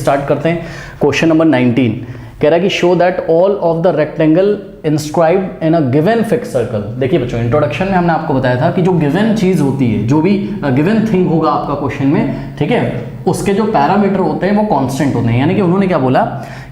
Start करते हैं। Question number 19 कह रहा है कि show that all of the rectangle inscribed in a given fix circle. देखिए बच्चों, इंट्रोडक्शन में हमने आपको बताया था कि जो गिवन चीज होती है, जो भी गिवन थिंग होगा आपका क्वेश्चन में, ठीक है, उसके जो पैरामीटर होते हैं वो कांस्टेंट होते हैं। यानी कि उन्होंने क्या बोला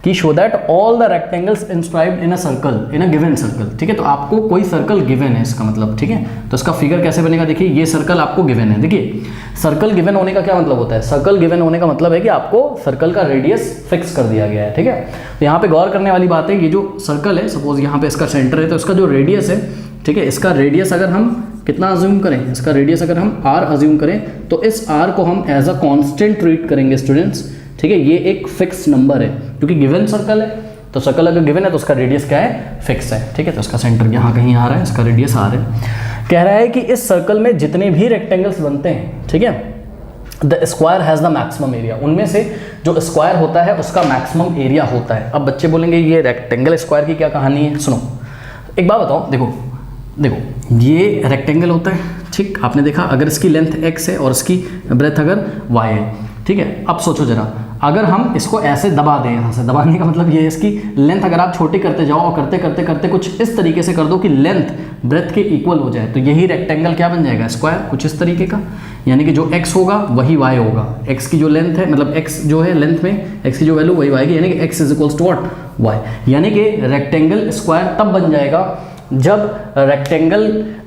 कि show that all the rectangles inscribed in a circle, in a given circle. ठीक है, तो आपको कोई सर्कल गिवन है इसका मतलब, ठीक है, तो इसका फिगर कैसे बनेगा? देखिए ये सर्कल आपको गिवन है। देखिए सर्कल गिवन होने का क्या मतलब होता है? सर्कल गिवन होने का मतलब है कि आपको सर्कल का रेडियस फिक्स कर दिया गया है। ठीक है, तो यहाँ पे गौर करने वाली बात है, ये जो सर्कल है, सपोज यहाँ पे इसका सेंटर है, तो इसका जो रेडियस है, ठीक है, इसका रेडियस अगर हम कितना अज्यूम करें, इसका रेडियस अगर हम r अज्यूम करें तो इस r को हम एज अ कांस्टेंट ट्रीट करेंगे स्टूडेंट्स। ठीक है, ये एक फिक्स नंबर है क्योंकि गिवन सर्कल है, तो सर्कल अगर गिवन है तो उसका रेडियस क्या है? फिक्स है। ठीक है, तो इसका सेंटर यहाँ कहीं आ रहा है, इसका रेडियस r है। कह रहा है कि इस सर्कल में जितने भी रेक्टेंगल्स बनते हैं, ठीक है, the square has the maximum area, उनमें से जो स्क्वायर होता है उसका मैक्सिमम एरिया होता है। अब बच्चे बोलेंगे ये रेक्टेंगल स्क्वायर की क्या कहानी है? सुनो एक बात बताओ, देखो ये रेक्टेंगल होता है, ठीक, आपने देखा, अगर इसकी लेंथ x है और इसकी ब्रेथ अगर y है, ठीक है। अब सोचो जरा, अगर हम इसको ऐसे दबा दें, यहाँ से दबाने का मतलब ये है इसकी लेंथ अगर आप छोटी करते जाओ और करते करते करते कुछ इस तरीके से कर दो कि लेंथ ब्रेथ के इक्वल हो जाए, तो यही रेक्टेंगल क्या बन जाएगा? स्क्वायर, कुछ इस तरीके का। यानी कि जो x होगा वही y होगा, x की जो लेंथ है, मतलब x जो है लेंथ में x की जो वैल्यू वही y की, यानी कि x is equals to what? y। यानी कि रेक्टेंगल स्क्वायर तब बन जाएगा जब रेक्टेंगल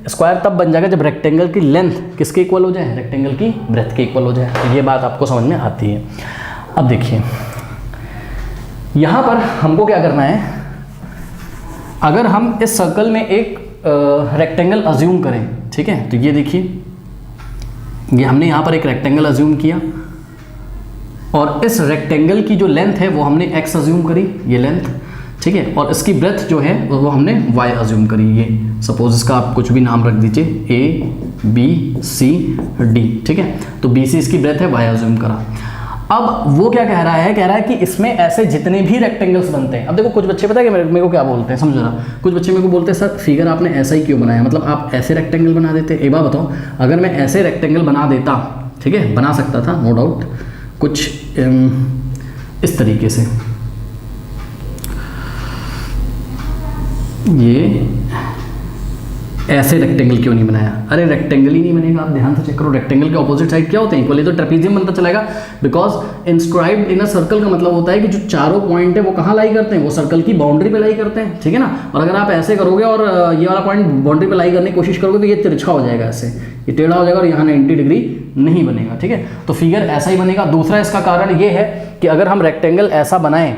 स्क्वायर तब बन जाएगा जब रेक्टेंगल की लेंथ किसके इक्वल हो जाए? रेक्टेंगल की ब्रेथ के इक्वल हो जाए। तो ये बात आपको समझ में आती है। अब देखिए यहाँ पर हमको क्या करना है, अगर हम इस सर्कल में एक रेक्टेंगल अज्यूम करें, ठीक है, तो ये देखिए, ये हमने यहाँ पर एक रेक्टेंगल अज्यूम किया और इस रेक्टेंगल की जो लेंथ है वो हमने x अज्यूम करी, ये लेंथ, ठीक है, और इसकी ब्रेथ जो है वो हमने y अज्यूम करी। ये सपोज इसका आप कुछ भी नाम रख दीजिए, a b c d, ठीक है, तो b c इसकी ब्रेथ है, y अज्यूम करा। अब वो क्या कह रहा है? कह रहा है कि इसमें ऐसे जितने भी रेक्टेंगल्स बनते हैं, अब देखो कुछ बच्चे पता है कि मेरे को क्या बोलते हैं, समझो जरा, कुछ बच्चे मेरे को बोलते हैं सर फिगर आपने ऐसा ही क्यों बनाया, मतलब आप ऐसे रेक्टेंगल बना देते। एक बात बताओ, अगर मैं ऐसे रेक्टेंगल बना देता, ठीक है, बना सकता था नो डाउट, कुछ इस तरीके से, ये ऐसे रेक्टेंगल क्यों नहीं बनाया? अरे रेक्टेंगल ही नहीं बनेगा, आप ध्यान से चेक करो, रेक्टेंगल के ऑपोजिट साइड क्या होते हैं? इक्वली, तो ट्रेपेजियम बनता चलेगा, because inscribed in a circle का मतलब होता है कि जो चारों पॉइंट है वो कहाँ लाई करते हैं? वो सर्कल की बाउंड्री पे लाई करते हैं, ठीक है ना। और अगर आप ऐसे करोगे और ये वाला पॉइंट बाउंड्री पे लाई करने की कोशिश करोगे तो ये तिरछा हो जाएगा, ऐसे ये टेढ़ा हो जाएगा और यहाँ 90 डिग्री नहीं बनेगा, ठीक है, तो फिगर ऐसा ही बनेगा। दूसरा इसका कारण ये है कि अगर हम रेक्टेंगल ऐसा बनाएं,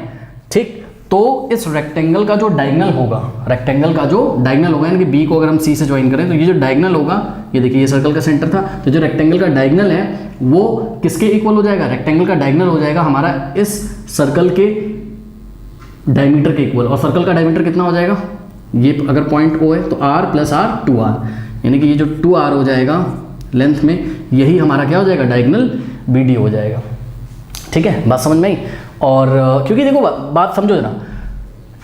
ठीक, तो इस रेक्टेंगल का जो डायगोनल होगा, रेक्टेंगल का जो डायगोनल होगा, यानी कि बी को अगर हम सी से ज्वाइन करें तो ये जो डायगोनल होगा, ये देखिए ये सर्कल का सेंटर था, तो जो रेक्टेंगल का डायगोनल है वो किसके इक्वल हो जाएगा? रेक्टेंगल का डायगोनल हो जाएगा हमारा इस सर्कल के डायमीटर के इक्वल। और सर्कल का डायमीटर कितना हो जाएगा? ये अगर पॉइंट O है तो r प्लस r 2r, यानी कि ये जो 2r हो जाएगा लेंथ में, यही हमारा क्या हो जाएगा? डायगोनल BD हो जाएगा। ठीक है, बात समझ में आई? और क्योंकि देखो बात समझो ना,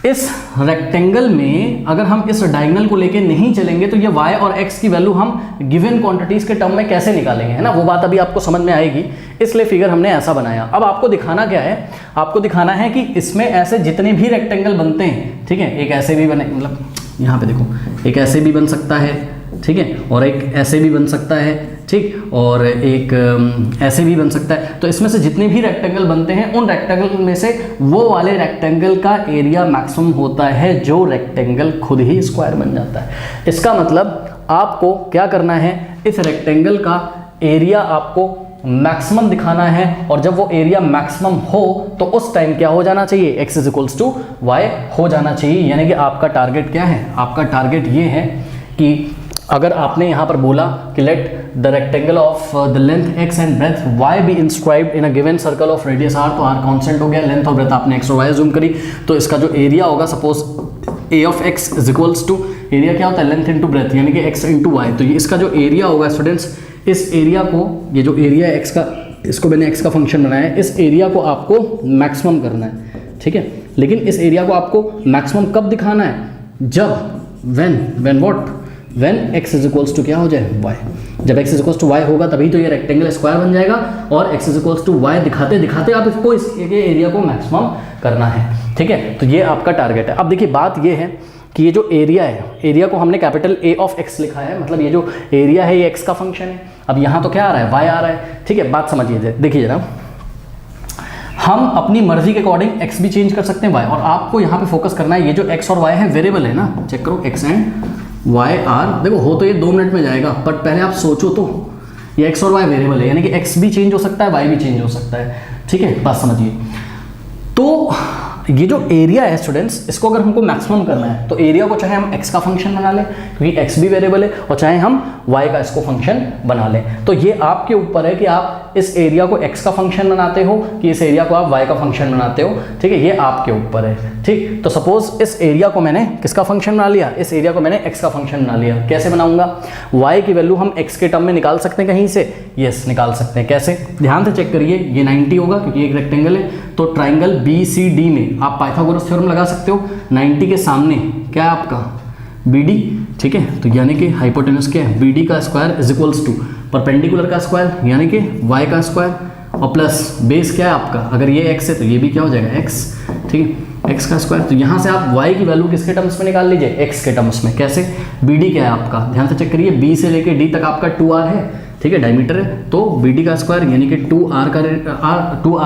इस रेक्टेंगल में अगर हम इस डायगोनल को लेके नहीं चलेंगे तो ये y और x की वैल्यू हम गिवन क्वांटिटीज के टर्म में कैसे निकालेंगे, है ना, वो बात अभी आपको समझ में आएगी। इसलिए फिगर हमने ऐसा बनाया। अब आपको दिखाना क्या है? आपको दिखाना है कि इसमें ऐसे जितने भी रेक्टेंगल बनते हैं, ठीक है, एक ऐसे भी बने, मतलब यहाँ पे देखो, एक ऐसे भी बन सकता है, ठीक है, और एक ऐसे भी बन सकता है, ठीक, और एक ऐसे भी बन सकता है। तो इसमें से जितने भी रेक्टेंगल बनते हैं उन रेक्टेंगल में से वो वाले रेक्टेंगल का एरिया मैक्सिमम होता है जो रेक्टेंगल खुद ही स्क्वायर बन जाता है। इसका मतलब आपको क्या करना है? इस रेक्टेंगल का एरिया आपको मैक्सिमम दिखाना है, और जब वो एरिया मैक्सिमम हो तो उस टाइम क्या हो जाना चाहिए? x is equals to y हो जाना चाहिए। यानी कि आपका टारगेट क्या है? आपका टारगेट ये है कि अगर आपने यहाँ पर बोला कि let the rectangle of the length x and breadth y be inscribed in a given circle of radius r, तो r कांस्टेंट हो गया, लेंथ और ब्रेथ आपने x और y जूम करी, तो इसका जो एरिया होगा, suppose a of x is equals to, area क्या होता है? लेंथ इंटू ब्रेथ, यानी कि x इंटू y। तो ये इसका जो एरिया होगा स्टूडेंट्स, इस एरिया को, ये जो एरिया है x का, इसको मैंने x का फंक्शन बनाया है, इस एरिया को आपको मैक्सिमम करना है, ठीक है। लेकिन इस एरिया को आपको मैक्सिमम कब दिखाना है? जब when what? When x is equals to क्या हो जाए? y। जब x is equal to y होगा तभी तो ये रेक्टेंगल स्क्वायर बन जाएगा, और x is equal to y दिखाते दिखाते आप इसको इस एरिया को मैक्सिमम करना है। ठीक है, तो ये आपका टारगेट है। अब देखिए बात ये है कि ये जो एरिया है, एरिया को हमने कैपिटल A ऑफ x लिखा है, मतलब ये जो एरिया है ये x का फंक्शन है। अब यहाँ तो क्या आ रहा है, y आ रहा है। ठीक है, बात समझिए, देखिए जरा, हम अपनी मर्जी के अकॉर्डिंग x भी चेंज कर सकते हैं y, और आपको यहाँ पे फोकस करना है ये जो x और y है वेरिएबल है ना, चेक करो x एंड y आर, देखो हो तो ये 2 मिनट में जाएगा, बट पहले आप सोचो तो ये x और y वेरिएबल है, यानी कि x भी चेंज हो सकता है, y भी चेंज हो सकता है। ठीक है, बात समझिए। तो ये जो एरिया है स्टूडेंट्स, इसको अगर हमको मैक्सिमम करना है तो एरिया को चाहे हम x का फंक्शन बना लें क्योंकि x भी वेरिएबल है, और चाहे हम y का इसको फंक्शन बना लें। तो ये आपके ऊपर है कि आप इस एरिया को x का फंक्शन बनाते हो कि इस एरिया को आप y का फंक्शन बनाते हो। ठीक है, ये आपके ऊपर है। ठीक, तो सपोज इस एरिया को मैंने किसका फंक्शन बना लिया, इस एरिया को मैंने x का फंक्शन बना लिया। कैसे बनाऊंगा, y की वैल्यू हम x के टर्म में निकाल सकते हैं कहीं से, यस निकाल सकते हैं। कैसे, ध्यान से चेक करिए, ये 90 होगा क्योंकि एक रेक्टेंगल है, तो ट्राइंगल BCD में आप पाइथागोरस थ्योरम लगा सकते हो। 90 के सामने क्या है आपका BD। ठीक है, तो यानी कि हाइपोटेनस क्या है, BD का square is equals to perpendicular का स्क्वायर यानी कि y का स्क्वायर, और प्लस बेस क्या है आपका, अगर ये x है तो ये भी क्या हो जाएगा x। ठीक है, x का स्क्वायर। तो यहाँ से आप y की वैल्यू किसके टर्म्स में निकाल लीजिए, x के टर्म्स में। कैसे, BD क्या है आपका, ध्यान से चेक करिए, B से लेके D तक आपका 2r है। ठीक है, डायमीटर है, तो BD का स्क्वायर यानी कि 2r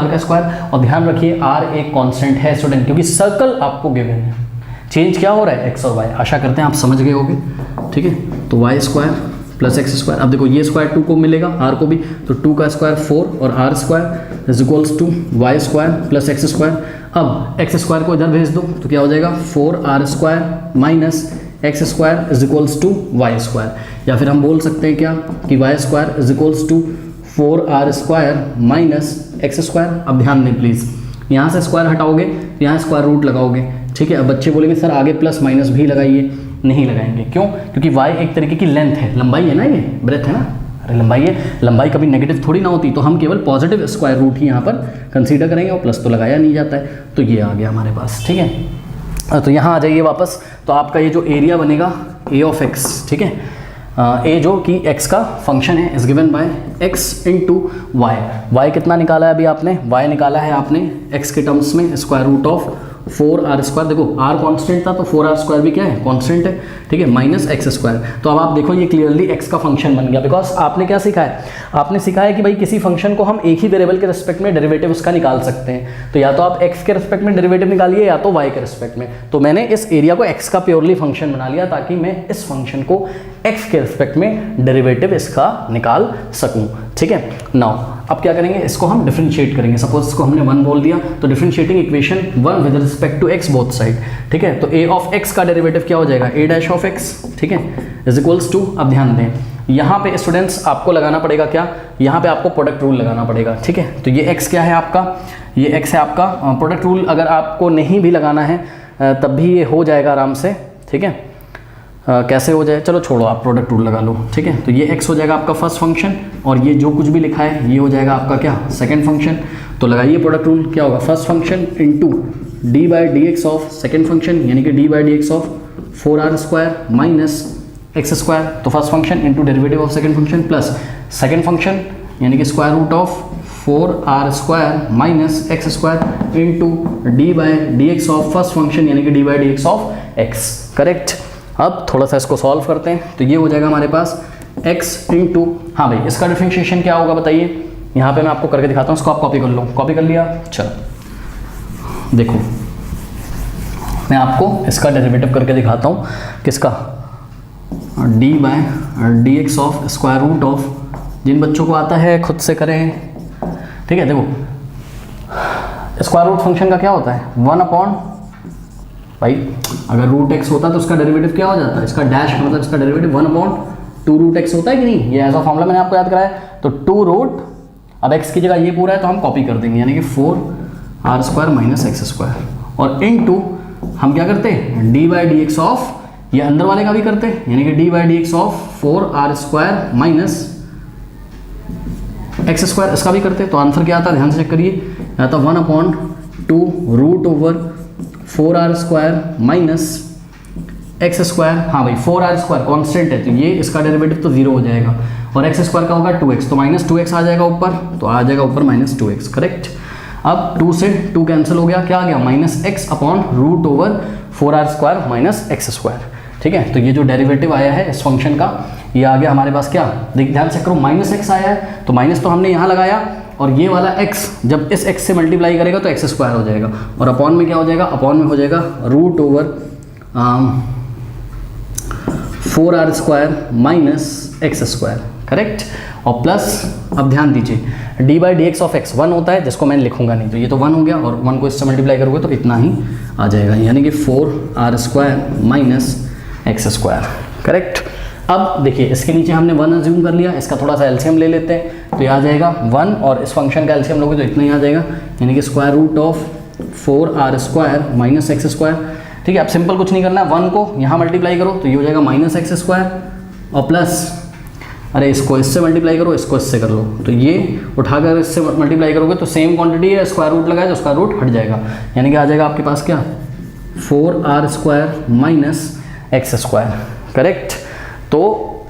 का स्क्वायर। और ध्यान रखिए r एक कांस्टेंट है स्टूडेंट, क्योंकि सर्कल आपको गिवन है, चेंज क्या हो रहा है x और y। आशा करते हैं आप समझ गए होंगे। ठीक है, तो y square plus x square, अब देखो ये स्क्वायर 2 को मिलेगा, r को भी, तो 2 का स्क्वायर 4 और r square is equals to y square plus x square. अब x स्क्वायर को इधर भेज दो तो क्या हो जाएगा, 4r square minus x square is equals to y square, या फिर हम बोल सकते हैं क्या कि y square is equals to 4r square minus x square. अब ध्यान दें प्लीज़, यहाँ से स्क्वायर हटाओगे तो यहाँ स्क्वायर रूट लगाओगे। ठीक है, अब बच्चे बोलेंगे सर आगे प्लस माइनस भी लगाइए, नहीं लगाएंगे। क्यों, क्योंकि y एक तरीके की लेंथ है, लंबाई है ना, ये ब्रेथ है ना, अरे लंबाई है, लंबाई कभी नेगेटिव थोड़ी ना होती, तो हम केवल पॉजिटिव स्क्वायर रूट ही यहाँ पर कंसीडर करेंगे, और प्लस तो लगाया नहीं जाता है। तो ये आ गया हमारे पास। ठीक है, तो यहाँ आ जाइए वापस, तो आपका ये जो एरिया बनेगा a ऑफ x, ठीक है, a जो कि x का फंक्शन है is given by x into y. Y कितना निकाला है अभी आपने, y निकाला है आपने x के टर्म्स में square root of 4r square. देखो r कांस्टेंट था तो 4r स्क्वायर भी क्या है, कांस्टेंट है। ठीक है, माइनस x स्क्वायर। तो अब आप देखो ये क्लियरली x का फंक्शन बन गया, बिकॉज आपने क्या सीखा है, आपने सीखा है कि भाई किसी फंक्शन को हम एक ही वेरिएबल के रिस्पेक्ट में डेरिवेटिव उसका निकाल सकते हैं। तो या तो आप x के रिस्पेक्ट में डेरिवेटिव निकालिए या तो y के रिस्पेक्ट में। तो मैंने इस एरिया को x का प्योरली फंक्शन बना लिया ताकि मैं इस फंक्शन को x के रिस्पेक्ट में डेरिवेटिव इसका निकाल सकूं। ठीक है, नाउ अब क्या करेंगे, इसको हम डिफरेंशिएट करेंगे। सपोज इसको हमने 1 बोल दिया, तो differentiating equation 1 with respect to x both side. ठीक है, तो a ऑफ x का डेरिवेटिव क्या हो जाएगा, a डैश ऑफ x। ठीक है, इज इक्वल्स टू, अब ध्यान दें यहाँ पे स्टूडेंट्स आपको लगाना पड़ेगा क्या, यहाँ पे आपको प्रोडक्ट रूल लगाना पड़ेगा। ठीक है, तो ये x क्या है आपका, ये x है आपका। प्रोडक्ट रूल अगर आपको नहीं भी लगाना है तब भी ये हो जाएगा आराम से। ठीक है, कैसे हो जाए, चलो छोड़ो, आप प्रोडक्ट रूल लगा लो। ठीक है, तो ये x हो जाएगा आपका फर्स्ट फंक्शन, और ये जो कुछ भी लिखा है ये हो जाएगा आपका क्या, सेकंड फंक्शन। तो लगाइए प्रोडक्ट रूल, क्या होगा, first function into D by D x of second function यानी कि D by D x of 4r square minus x square. तो first function into derivative of second function plus second function यानी कि square root of 4r square minus x square into D by D x of first function यानी कि D by D x of x। Correct. अब थोड़ा सा इसको solve करते हैं, तो ये हो जाएगा हमारे पास x इंटू, हाँ भाई इसका डिफरेंशिएशन क्या होगा बताइए, यहाँ पे मैं आपको करके दिखाता हूँ, इसको आप कॉपी कर लो। कॉपी कर लिया, चलो देखो मैं आपको इसका डेरिवेटिव करके दिखाता हूँ, किसका, D by D x of square root of, जिन बच्चों को आता है खुद से करें। ठीक है, देखो स्क्वायर रूट फंक्शन का क्या होता है, 1 अपॉन, भाई अगर रूट एक्स होता है तो उसका डेरिवेटिव क्या हो जाता है, इसका डैश मतलब इसका डेरिवेटिव 1 अपॉन 2 रूट एक्स होता है कि नहीं, ये ऐसा फॉर्मूला मैंने आपको याद कराया। तो 2 रूट, अब x की जगह ये पूरा है तो हम कॉपी कर देंगे यानी कि 4r square minus x square, और इनटू हम क्या करते हैं, D by D x of, ये अंदर वाले का भी करते हैं यानी कि D by D x of 4r square minus x square, इसका भी करते हैं। तो आंसर क्या आता है, ध्यान से चेक करिए, या तो 1 upon 2 root over 4r square minus x square. हाँ भाई 4r स्क्वायर कॉन्स्टेंट है तो ये इसका डेरिवेटिव तो 0 हो जाएगा, और एक्स स्क्वायर का होगा 2x, तो माइनस 2x आ जाएगा ऊपर, तो आ जाएगा ऊपर माइनस 2x, करेक्ट। अब 2 से 2 कैंसिल हो गया, क्या आ गया minus x upon root over 4r² minus x square, ठीक है। तो ये जो डेरिवेटिव आया है इस फंक्शन का, ये आ गया हमारे पास क्या, ध्यान से करो, माइनस एक्स आया है, तो माइनस तो हमने यहाँ लगाया, और ये वाला x जब इस x से मल्टीप्लाई करेगा तो एक्स स्क्वायर हो जाएगा, और अपॉन में क्या हो जाएगा, अपॉन में हो जाएगा root over 4r² minus x square, correct. और प्लस, अब ध्यान दीजिए, d/dx ऑफ x 1 होता है, जिसको मैं लिखूंगा नहीं, तो ये तो 1 हो गया, और 1 को इससे मल्टीप्लाई करोगे तो इतना ही आ जाएगा, यानी कि 4r² minus x square, correct. अब देखिए इसके नीचे हमने 1 अज्यूम कर लिया, इसका थोड़ा सा एलसीएम ले लेते हैं, तो ये आ जाएगा 1, और इस फंक्शन का एलसीएम लोगे तो इतना ही आ जाएगा, यानी कि square root of 4r² minus x square, ठीक है। अब सिंपल कुछ नहीं करना है, 1 को यहाँ मल्टीप्लाई करो तो ये हो जाएगा माइनस एक्स स्क्वायर, और प्लस, अरे इसको इससे मल्टीप्लाई करो, इसको इससे कर लो, तो ये उठाकर इससे मल्टीप्लाई करोगे तो सेम क्वांटिटी है, स्क्वायर रूट लगाए तो स्क्वायर रूट हट जाएगा, यानी कि आ जाएगा आपके पास क्या, 4r² minus x square, correct. तो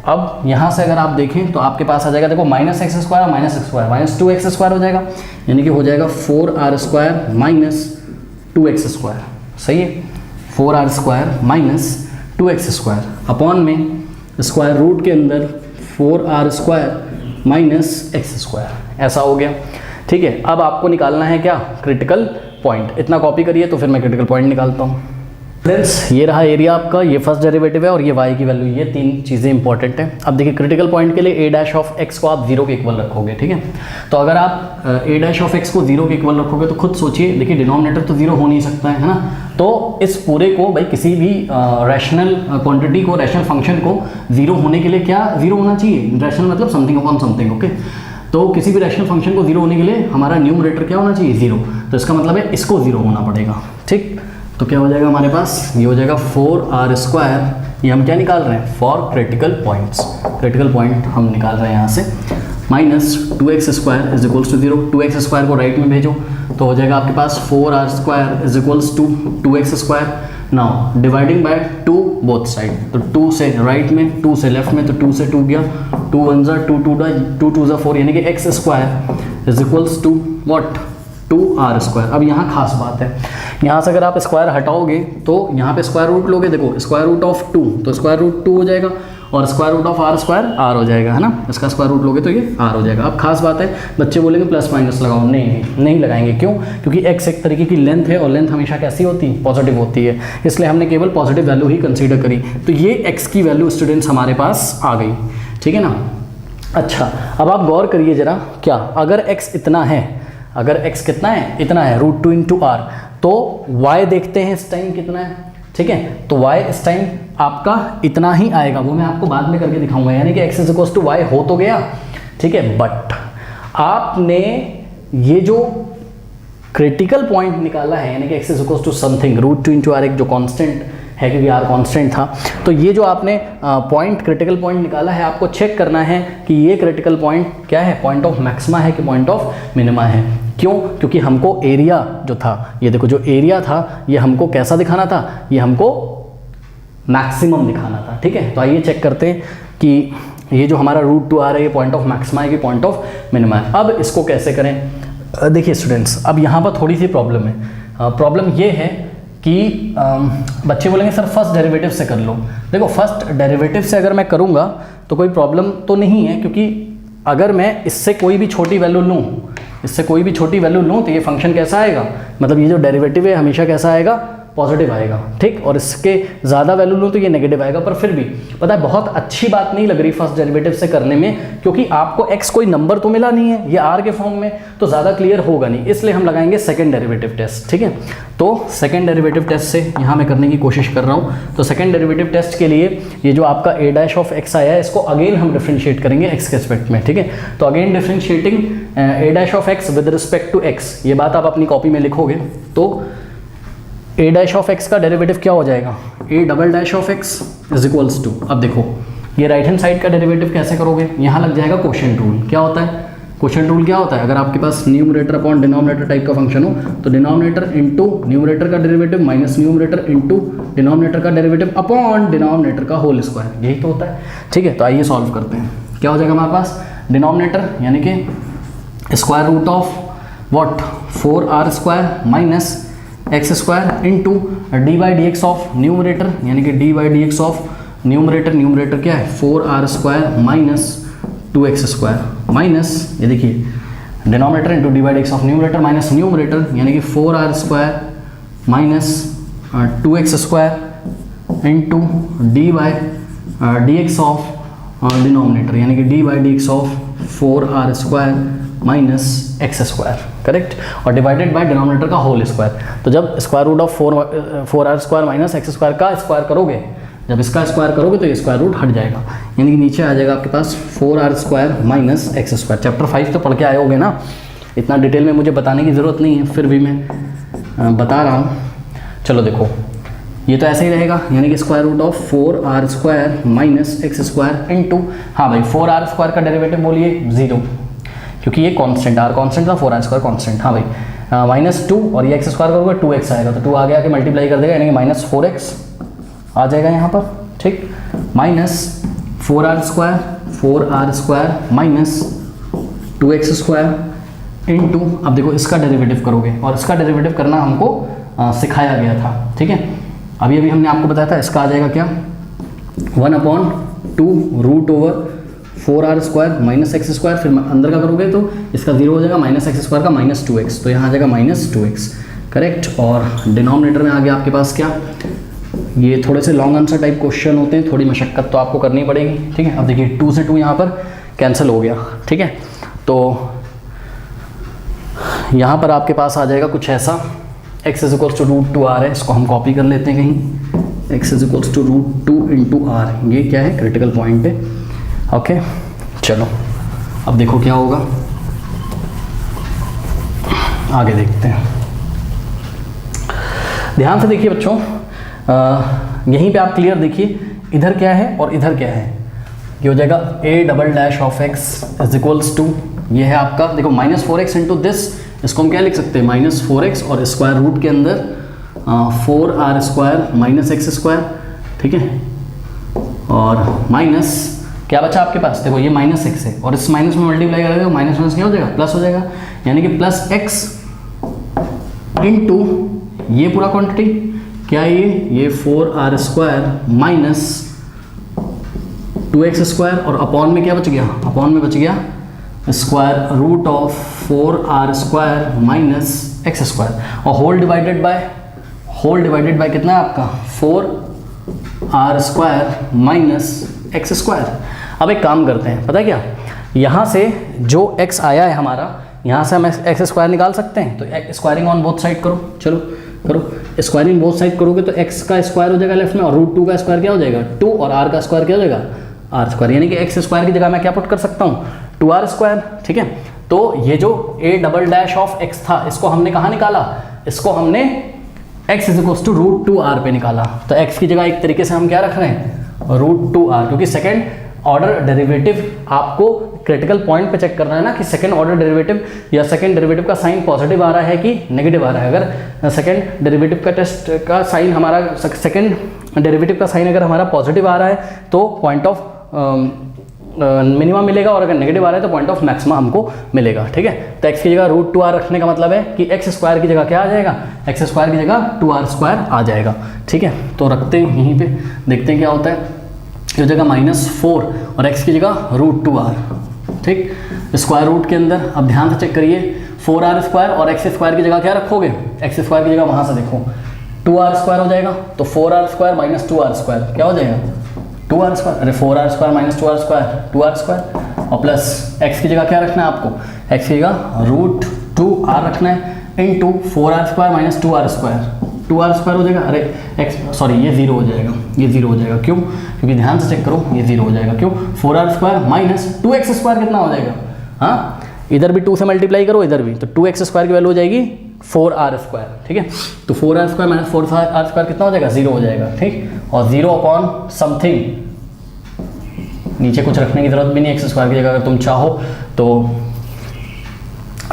अब यहाँ से अगर आप देखें तो आपके पास आ जाएगा, देखो minus x square minus x square minus 2x square हो जाएगा, यानी कि हो जाएगा 4r² माइनस 2x स्क्वायर, सही है, 4r² minus 2x square, upon में स्क्वायर रूट के अंदर 4r² माइनस एक्स स्क्वायर, ऐसा हो गया, ठीक है। अब आपको निकालना है क्या, क्रिटिकल पॉइंट, इतना कॉपी करिए तो फिर मैं क्रिटिकल पॉइंट निकालता हूँ। फ्रेंड्स ये रहा एरिया आपका, ये फर्स्ट डेरिवेटिव है, और ये y की वैल्यू, ये 3 चीज़ें इंपॉर्टेंट हैं। अब देखिए क्रिटिकल पॉइंट के लिए a' ऑफ x को आप 0 के इक्वल रखोगे, ठीक है। तो अगर आप a' ऑफ x को 0 के इक्वल रखोगे तो खुद सोचिए, देखिए डिनोमिनेटर तो 0 हो नहीं सकता है ना, तो इस पूरे को भाई किसी भी रैशनल क्वांटिटी को, रैशनल फंक्शन को 0 होने के लिए क्या 0 होना चाहिए, रैशनल मतलब समथिंग अपॉन समथिंग, ओके। तो किसी भी रैशनल फंक्शन को 0 होने के लिए हमारा न्यूमरेटर क्या होना चाहिए, 0, तो इसका मतलब है इसको 0 होना पड़ेगा, ठीक। तो क्या हो जाएगा हमारे पास, ये हो जाएगा 4r², ये हम क्या निकाल रहे हैं, for critical points, critical point हम निकाल रहे हैं यहाँ से, minus 2x² is equals to 0, 2x² को राइट में भेजो तो हो जाएगा आपके पास 4r² is equals to 2x², now dividing by 2 both side, तो 2 से राइट में 2 से लेफ्ट में, तो 2 से 2 गया, 2 1 ज़ा 2 2 2 ज़ा 4, यानी कि x² is equals to what, 2r²। अब यहाँ खास बात है, यहाँ से अगर आप स्क्वायर हटाओगे तो यहाँ पे स्क्वायर रूट लोगे, देखो स्क्वायर रूट ऑफ 2, तो स्क्वायर रूट 2 हो जाएगा, और square root of r² r हो जाएगा, है ना, इसका स्क्वायर रूट लोगे तो ये r हो जाएगा। अब खास बात है, बच्चे बोलेंगे प्लस माइनस लगाओ, नहीं लगाएंगे, क्यों, क्योंकि x एक तरीके की लेंथ है, और लेंथ हमेशा कैसी होती है, पॉजिटिव होती है, इसलिए हमने केवल पॉजिटिव वैल्यू ही कंसीडर करी, तो ये x की वैल्यू स्टूडेंट्स हमारे पास आ गई, ठीक है ना। अच्छा अब आप गौर करिए जरा, क्या अगर x इतना है, अगर x कितना है, इतना है, रूट 2 इंटू r, तो y देखते हैं इस टाइम कितना है, ठीक है, तो y इस टाइम आपका इतना ही आएगा, वो मैं आपको बाद में करके दिखाऊंगा, यानी कि x is equals to y हो तो गया, ठीक है। बट आपने ये जो क्रिटिकल पॉइंट निकाला है, यानी कि x is equals to something, root 2 into r एक जो कांस्टेंट है, क्योंकि r कांस्टेंट था, तो ये जो आपने पॉइंट क्रिटिकल पॉइंट निकाला है, आपको चेक करना है कि ये क्रिटिकल पॉइंट क्या है, पॉइंट ऑफ मैक्सिमा है कि पॉइंट ऑफ मिनिमा है। क्यों, क्योंकि हमको एरिया जो था, ये देखो जो एरिया था ये हमको कैसा दिखाना था, ये हमको मैक्सिमम दिखाना था, ठीक है। तो आइए चेक करते हैं कि ये जो हमारा रूट 2 आ रहा है, ये पॉइंट ऑफ मैक्सिमा है कि पॉइंट ऑफ मिनिमा है। अब इसको कैसे करें, देखिए स्टूडेंट्स, अब यहाँ पर थोड़ी सी प्रॉब्लम है। प्रॉब्लम ये है कि बच्चे बोलेंगे सर फर्स्ट डेरिवेटिव से कर लो। देखो फर्स्ट डेरिवेटिव से अगर मैं करूँगा तो कोई प्रॉब्लम तो नहीं है, क्योंकि अगर मैं इससे कोई भी छोटी वैल्यू लूँ, इससे कोई भी छोटी वैल्यू लूँ तो ये फंक्शन कैसा आएगा, मतलब ये जो डेरिवेटिव है हमेशा कैसा आएगा, पॉजिटिव आएगा, ठीक। और इसके ज़्यादा वैल्यू लूँ तो ये नेगेटिव आएगा। पर फिर भी पता है बहुत अच्छी बात नहीं लग रही फर्स्ट डेरिवेटिव से करने में, क्योंकि आपको x कोई नंबर तो मिला नहीं है, ये r के फॉर्म में, तो ज़्यादा क्लियर होगा नहीं, इसलिए हम लगाएंगे सेकंड डेरिवेटिव टेस्ट, ठीक है। तो सेकंड डेरिवेटिव टेस्ट से यहाँ मैं करने की कोशिश कर रहा हूँ। तो सेकंड डेरिवेटिव टेस्ट के लिए ये जो आपका a' ऑफ x आया है, इसको अगेन हम डिफ्रेंशिएट करेंगे x के रिस्पेक्ट में, ठीक है। तो again differentiating a' of x with respect to x, ये बात आप अपनी कॉपी में लिखोगे तो a' ऑफ x का डेरिवेटिव क्या हो जाएगा, a' of x is equals to, अब देखो ये राइट हैंड साइड का डेरिवेटिव कैसे करोगे, यहाँ लग जाएगा क्वोशिएंट रूल। क्या होता है क्वोशिएंट रूल, क्या होता है, अगर आपके पास न्यूमरेटर अपॉन डिनोमिनेटर टाइप का फंक्शन हो तो डिनोमिनेटर इंटू न्यूमरेटर का derivative minus numerator into denominator का डेरिवेटिव अपॉन डिनोमिनेटर का होल स्क्वायर, यही तो होता है, ठीक है। तो आइए सॉल्व करते हैं। क्या हो जाएगा हमारे पास, डिनोमिनेटर यानी कि square root of what 4r² minus x² into D by D x of numerator यानी कि D by D x of numerator क्या है 4r² माइनस 2x² माइनस ये देखिए denominator into D by D x of numerator minus numerator यानी कि 4r² minus 2x² into D by D x of denominator यानी कि D by D x of 4r² minus x², correct, और divided by denominator का whole square. तो जब square root of 4r² minus x² का square करोगे, जब इसका स्क्वायर करोगे तो ये स्क्वायर रूट हट जाएगा, यानी कि नीचे आ जाएगा आपके पास 4r² माइनस x²। चैप्टर 5 तो पढ़ के आए होगे ना, इतना डिटेल में मुझे बताने की ज़रूरत नहीं है, फिर भी मैं बता रहा हूँ। चलो देखो, ये तो ऐसे ही रहेगा, यानी कि square root of 4r² minus x² into, हाँ भाई 4r² का डेरिवेटिव बोलिए 0, क्योंकि ये कांस्टेंट r कांस्टेंट था, 4r² कांस्टेंट, हाँ भाई माइनस 2 और ये x² करोगे 2x आएगा, तो 2 आगे आके मल्टीप्लाई कर देगा यानी कि माइनस 4x आ जाएगा यहाँ पर, ठीक, minus 4r² minus 2x² into, अब देखो इसका डेरिवेटिव करोगे और इसका डेरिवेटिव करना हमको सिखाया गया था, ठीक है, अभी अभी हमने आपको बताया था, इसका आ जाएगा क्या 1/2 root over 4r² minus x², फिर अंदर का करोगे तो इसका 0 हो जाएगा, माइनस x² का माइनस 2x, तो यहाँ आ जाएगा माइनस 2x, करेक्ट, और डिनोमिनेटर में आ गया आपके पास क्या, ये थोड़े से लॉन्ग आंसर टाइप क्वेश्चन होते हैं, थोड़ी मशक्कत तो आपको करनी पड़ेगी, ठीक है। अब देखिए 2 से 2 यहाँ पर कैंसिल हो गया, ठीक है, तो यहाँ पर आपके पास आ जाएगा कुछ ऐसा, x is equals to √2r है, इसको हम कॉपी कर लेते हैं कहीं, x is equals to √2 into r, ये क्या है क्रिटिकल पॉइंट है, ओके। चलो अब देखो क्या होगा, आगे देखते हैं, ध्यान से देखिए बच्चों, यहीं पे आप क्लियर देखिए, इधर क्या है और इधर क्या है, ये हो जाएगा a double x is equals to, ये है आपका देखो माइनस 4x इंटू दिस, इसको हम क्या लिख सकते हैं माइनस 4x और स्क्वायर रूट के अंदर 4r² माइनस x², ठीक है, और माइनस क्या बचा आपके पास, देखो ये माइनस x है और इस माइनस में मल्टीप्लाई करेगा तो माइनस माइनस क्या हो जाएगा, प्लस हो जाएगा, यानी कि प्लस x इंटू ये पूरा क्वांटिटी क्या है, ये 4r² माइनस 2x² और अपॉन में क्या बच गया, अपॉन में बच गया square root of 4r² minus x², और होल डिवाइडेड बाय कितना है आपका 4r² माइनस x²। अब एक काम करते हैं, पता है क्या, यहाँ से जो x आया है हमारा, यहाँ से हम x² निकाल सकते हैं, तो स्क्वायरिंग ऑन बोथ साइड करो, चलो करो, स्क्वायरिंग बोथ साइड करोगे तो x का स्क्वायर हो जाएगा लेफ्ट में, और √2 का स्क्वायर क्या हो जाएगा 2, और r का स्क्वायर क्या हो जाएगा r², यानी कि x² की जगह मैं क्या पुट कर सकता हूँ 2r², ठीक है। तो ये जो a डबल x था, इसको हमने कहाँ निकाला, इसको हमने x is equals to √2r पे निकाला, तो x की जगह एक तरीके से हम क्या रख रहे हैं √2r, क्योंकि सेकेंड ऑर्डर डेरिवेटिव आपको क्रिटिकल पॉइंट पे चेक करना है ना, कि सेकंड ऑर्डर डेरिवेटिव या सेकंड डेरिवेटिव का साइन पॉजिटिव आ रहा है कि नेगेटिव आ रहा है। अगर सेकंड डेरिवेटिव का टेस्ट का साइन हमारा, सेकंड डेरिवेटिव का साइन अगर हमारा पॉजिटिव आ रहा है तो पॉइंट ऑफ मिनिमा मिलेगा, और अगर नेगेटिव आ रहा है तो पॉइंट ऑफ मैक्सिमा हमको मिलेगा, ठीक है। तो x की जगह √2r रखने का मतलब है कि x² की जगह क्या आ जाएगा, x² की जगह 2r² आ जाएगा, ठीक है। तो रखते हैं यहीं पे, देखते हैं क्या होता है, इस जगह -4 और x की जगह √2r, ठीक, स्क्वायर रूट के अंदर। अब ध्यान से चेक करिए, 4r² और x² की जगह क्या रखोगे, x² की जगह वहाँ से देखो 2r² हो जाएगा, तो 4r² माइनस 2r² क्या हो जाएगा 2r², अरे 4r² माइनस 2r² और प्लस x की जगह क्या रखना है आपको, x की जगह √2r रखना है इंटू 4r² माइनस 2r² हो जाएगा, अरे x सॉरी ये 0 हो जाएगा, ये 0 हो जाएगा, क्यों, क्योंकि ध्यान से चेक करो ये 0 हो जाएगा, क्यों, 4r² माइनस 2x² कितना हो जाएगा, हाँ इधर भी 2 से मल्टीप्लाई करो, इधर भी, तो 2x² की वैल्यू हो जाएगी 4r², ठीक है। तो 4r² माइनस 4r² कितना हो जाएगा 0 हो जाएगा, ठीक, और 0 अपॉन समथिंग, नीचे कुछ रखने की जरूरत भी नहीं, x² की जगह अगर तुम चाहो तो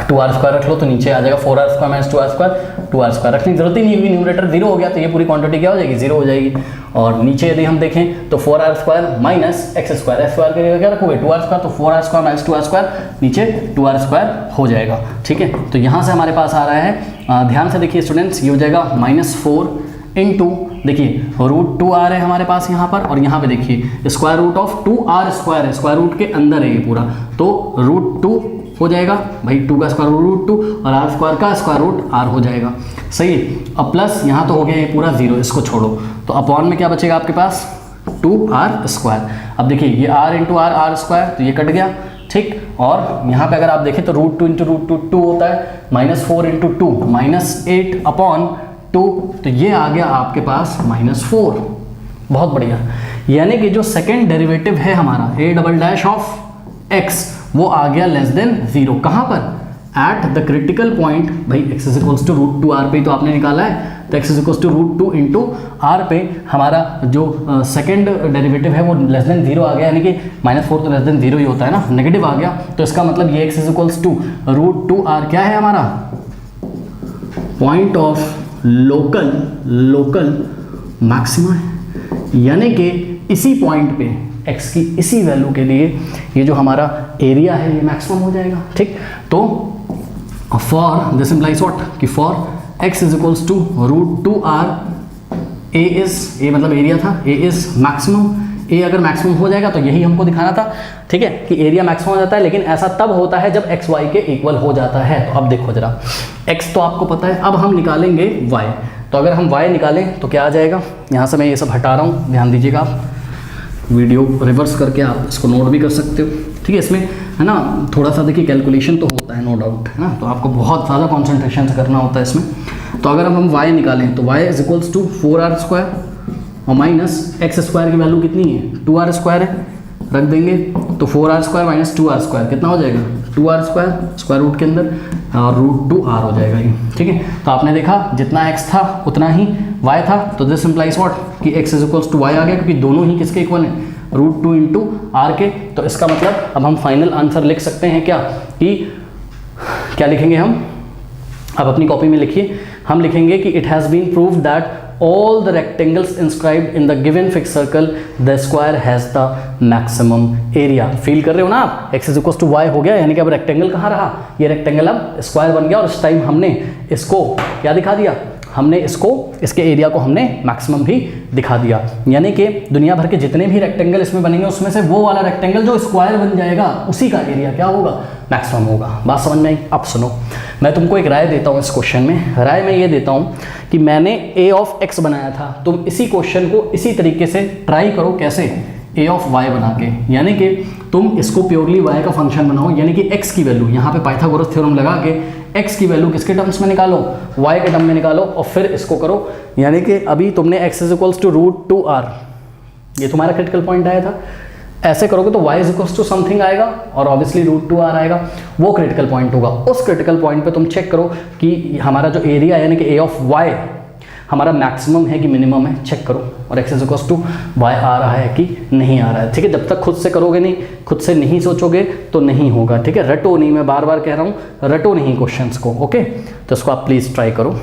2r² रख लो, तो नीचे आ जाएगा 4r² माइनस 2r², 2r² रखने की जरूरत ही नहीं होगी, न्यूमरेटर 0 हो गया तो ये पूरी क्वांटिटी क्या हो जाएगी, 0 हो जाएगी। और नीचे यदि हम देखें तो 4r² माइनस x², x² के लिए क्या रखोगे 2r², तो 4r² माइनस 2r² नीचे 2r² हो जाएगा। ठीक है, तो यहाँ से हमारे पास आ रहा है, ध्यान से देखिए स्टूडेंट्स, ये हो जाएगा -4 इंटू, देखिए √2r है हमारे पास यहाँ पर, और यहाँ पे देखिए स्क्वायर रूट ऑफ 2r² है, स्क्वायर रूट के अंदर है ये पूरा, तो √2 हो जाएगा भाई, 2 का स्क्वायर रूट √2 और r² का स्क्वायर रूट r हो जाएगा। सही है, अब प्लस यहाँ तो हो गया ये पूरा 0, इसको छोड़ो, तो अपॉन में क्या बचेगा आपके पास 2r²। अब देखिए ये r इंटू r² तो ये कट गया, ठीक, और यहाँ पे अगर आप देखें तो √2 इंटू √2 2 होता है, -4 इंटू 2 -8 अपॉन 2, तो ये आ गया आपके पास -4। बहुत बढ़िया, यानी कि जो सेकेंड डेरिवेटिव है हमारा a डबल ऑफ x वो आ गया लेस देन 0। कहाँ पर, एट द क्रिटिकल पॉइंट, भाई x is equals to √2r पे तो आपने निकाला है, तो x is equals to √2 into r पे हमारा जो सेकेंड डेरिवेटिव है वो लेस देन 0 आ गया, यानी कि -4 तो लेस देन 0 ही होता है ना, नेगेटिव आ गया, तो इसका मतलब ये x is equals to √2r क्या है हमारा, पॉइंट ऑफ लोकल मैक्सिमा है, यानी कि इसी पॉइंट पे x की इसी वैल्यू के लिए ये जो हमारा एरिया है ये मैक्सिमम हो जाएगा। ठीक, तो फॉर दिस इम्प्लाइज व्हाट, कि for x is equals to √2r, a is, a मतलब एरिया था, a इज मैक्सिमम, a अगर मैक्सिमम हो जाएगा तो यही हमको दिखाना था, ठीक है, कि एरिया मैक्सिमम हो जाता है, लेकिन ऐसा तब होता है जब x y के इक्वल हो जाता है। तो अब देखो जरा, x तो आपको पता है, अब हम निकालेंगे y, तो अगर हम y निकालें तो क्या आ जाएगा, यहाँ से मैं ये सब हटा रहा हूँ, ध्यान दीजिएगा आप, वीडियो रिवर्स करके आप इसको नोट भी कर सकते हो। ठीक है, इसमें है ना थोड़ा सा देखिए कैलकुलेशन तो होता है, नो डाउट, है ना, तो आपको बहुत ज़्यादा कॉन्सेंट्रेशन से करना होता है इसमें। तो अगर हम y निकालें तो y is equals to 4r² और माइनस x² की वैल्यू कितनी है, 2r² है, रख देंगे, तो 4r² माइनस 2r² कितना हो जाएगा, 2r² स्क्वायर रूट के अंदर और √2r हो जाएगा ये। ठीक है, तो आपने देखा जितना x था उतना ही y था, तो दिस इम्प्लाइज व्हाट, कि x is equals to y आ गया, क्योंकि दोनों ही किसके इक्वल हैं, √2 इंटू r के। तो इसका मतलब अब हम फाइनल आंसर लिख सकते हैं क्या, कि क्या लिखेंगे हम, अब अपनी कॉपी में लिखिए, हम लिखेंगे कि it has been proved that all the rectangles inscribed in the given fixed circle the square has the maximum area। Feel कर रहे हो ना आप, x is equal to y हो गया, यानी कि अब रेक्टेंगल कहाँ रहा, ये रेक्टेंगल अब स्क्वायर बन गया, और इस टाइम हमने इसको क्या दिखा दिया, हमने इसको, इसके एरिया को हमने मैक्सिमम भी दिखा दिया, यानी कि दुनिया भर के जितने भी रेक्टेंगल इसमें बनेंगे उसमें से वो वाला रेक्टेंगल जो स्क्वायर बन जाएगा उसी का एरिया क्या होगा, मैक्सिमम होगा। बात समझ में आई? अब सुनो, मैं तुमको एक राय देता हूँ इस क्वेश्चन में, राय मैं ये देता हूँ कि मैंने a ऑफ x बनाया था, तुम इसी क्वेश्चन को इसी तरीके से ट्राई करो, कैसे, a ऑफ y बना के, यानी कि तुम इसको प्योरली y का फंक्शन बनाओ, यानी कि x की वैल्यू यहाँ पे पाइथागोरस थ्योरम लगा के x की वैल्यू किसके टर्म्स में निकालो, y के टर्म में निकालो, और फिर इसको करो, यानी कि अभी तुमने x is equals to √2r, ये तुम्हारा क्रिटिकल पॉइंट आया था, ऐसे करोगे तो y is equals to something आएगा और ऑब्वियसली √2r आएगा, वो क्रिटिकल पॉइंट होगा। उस क्रिटिकल पॉइंट पे तुम चेक करो कि हमारा जो एरिया यानी कि a ऑफ y हमारा मैक्सिमम है कि मिनिमम है, चेक करो, और x is equals to y आ रहा है कि नहीं आ रहा है। ठीक है, जब तक खुद से करोगे नहीं, खुद से नहीं सोचोगे तो नहीं होगा। ठीक है, रटो नहीं, मैं बार बार कह रहा हूँ, रटो नहीं क्वेश्चंस को। ओके, तो इसको आप प्लीज़ ट्राई करो।